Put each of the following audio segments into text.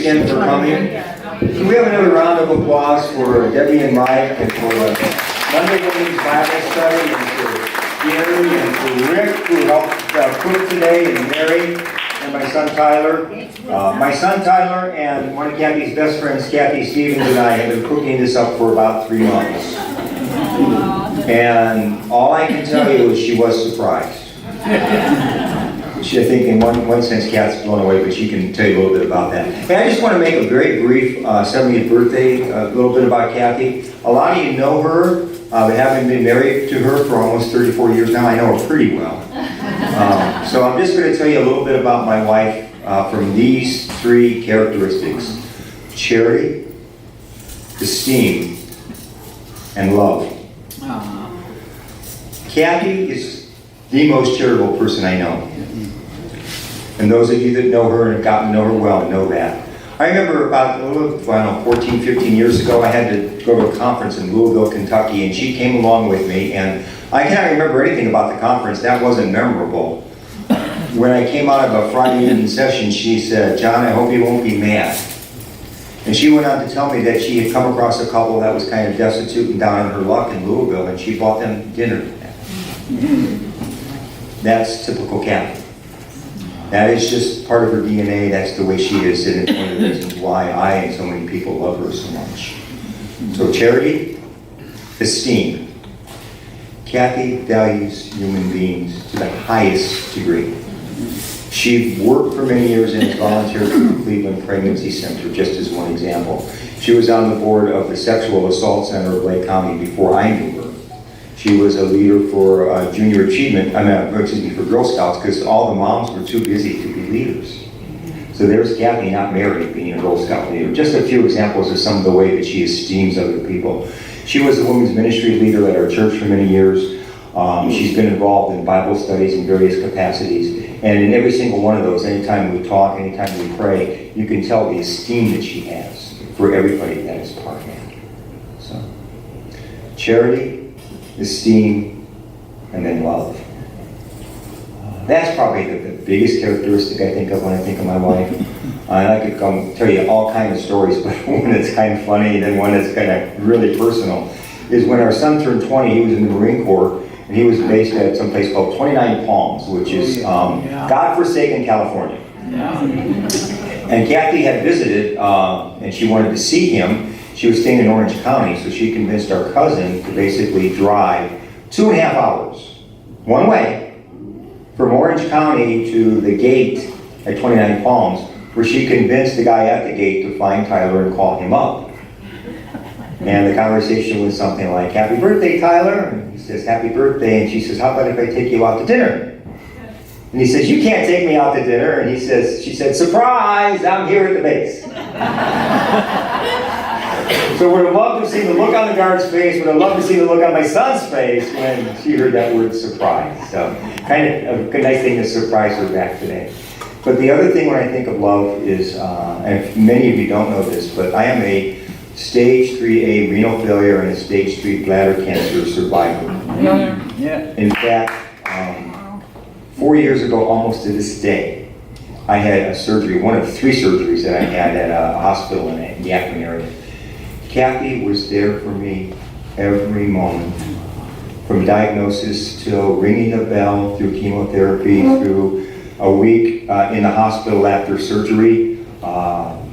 again for coming. Can we have another round of applause for Debbie and Mike and for Monday morning's Bible study and for Gary and for Rick who helped cook today and Mary and my son Tyler. My son Tyler and one of Kathy's best friends, Kathy Stevens, and I have been cooking this up for about 3 months. And all I can tell you is she was surprised. I think in one sense Kat's blown away, but she can tell you a little bit about that. And I just want to make a very brief 70th birthday, a little bit about Kathy. A lot of you know her, but having been married to her for almost 34 years now, I know her pretty well. So I'm just going to tell you a little bit about my wife from these 3 characteristics: charity, esteem, and love. Kathy is the most charitable person I know. And those of you that know her and have gotten to know her well know that. I remember about 14, 15 years ago, I had to go to a conference in Louisville, Kentucky, and she came along with me, and I cannot remember anything about the conference. That wasn't memorable. When I came out of a Friday evening session, she said, "John, I hope you won't be mad." And she went on to tell me that she had come across a couple that was kind of destitute and down on her luck in Louisville, and she bought them dinner. That's typical Kathy. That is just part of her DNA. That's the way she is, and it's one of the reasons why I and so many people love her so much. So charity, esteem. Kathy values human beings to the highest degree. She worked for many years and has volunteered for the Cleveland Pregnancy Center, just as one example. She was on the board of the Sexual Assault Center of Lake County before I knew her. She was a leader for junior achievement, for Girl Scouts, because all the moms were too busy to be leaders. So there's Kathy, not married, being a Girl Scout leader. Just a few examples of some of the way that she esteems other people. She was a women's ministry leader at our church for many years. She's been involved in Bible studies in various capacities. And in every single one of those, anytime we talk, anytime we pray, you can tell the esteem that she has for everybody that is part of it. So, charity, esteem, and then love. That's probably the biggest characteristic I think of when I think of my wife. And I could tell you all kinds of stories, but one that's kind of funny and then one that's kind of really personal is when our son turned 20, he was in the Marine Corps, and he was based at some place called 29 Palms, which is God-forsaken California. And Kathy had visited, and she wanted to see him. She was staying in Orange County, so she convinced our cousin to basically drive 2.5 hours, one way, from Orange County to the gate at 29 Palms, where she convinced the guy at the gate to find Tyler and call him up. And the conversation was something like, "Happy birthday, Tyler." And he says, "Happy birthday." And she says, "How about if I take you out to dinner?" And he says, "You can't take me out to dinner." And she said, "Surprise, I'm here at the base." So would have loved to see the look on the guard's face, would have loved to see the look on my son's face when she heard that word surprise. So kind of a nice thing to surprise her back today. But the other thing when I think of love is, and many of you don't know this, but I am a stage 3A renal failure and a stage 3 bladder cancer survivor. In fact, 4 years ago, almost to this day, I had a surgery, one of 3 surgeries that I had at a hospital in the Akron area. Kathy was there for me every moment, from diagnosis till ringing the bell, through chemotherapy, through a week in the hospital after surgery,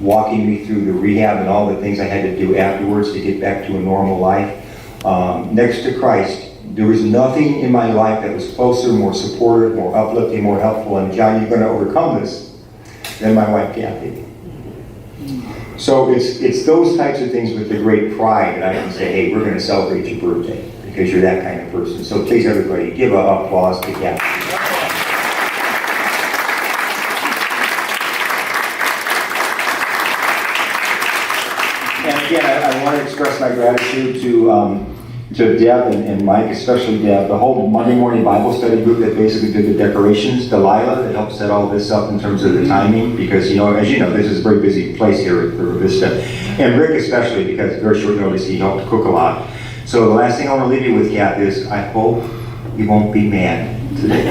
walking me through the rehab and all the things I had to do afterwards to get back to a normal life. Next to Christ, there was nothing in my life that was closer, more supportive, more uplifting, more helpful, and John, you're going to overcome this, than my wife Kathy. So it's those types of things with the great pride that I can say, hey, we're going to celebrate your birthday because you're that kind of person. So please, everybody, give an applause to Kathy. And again, I want to express my gratitude to Deb and Mike, especially Deb, the whole Monday morning Bible study group that basically did the decorations, Delilah, that helped set all this up in terms of the timing, because, as you know, this is a very busy place here at Vista. And Rick especially, because very short notice, he helped cook a lot. So the last thing I want to leave you with, Kath, is I hope you won't be mad today.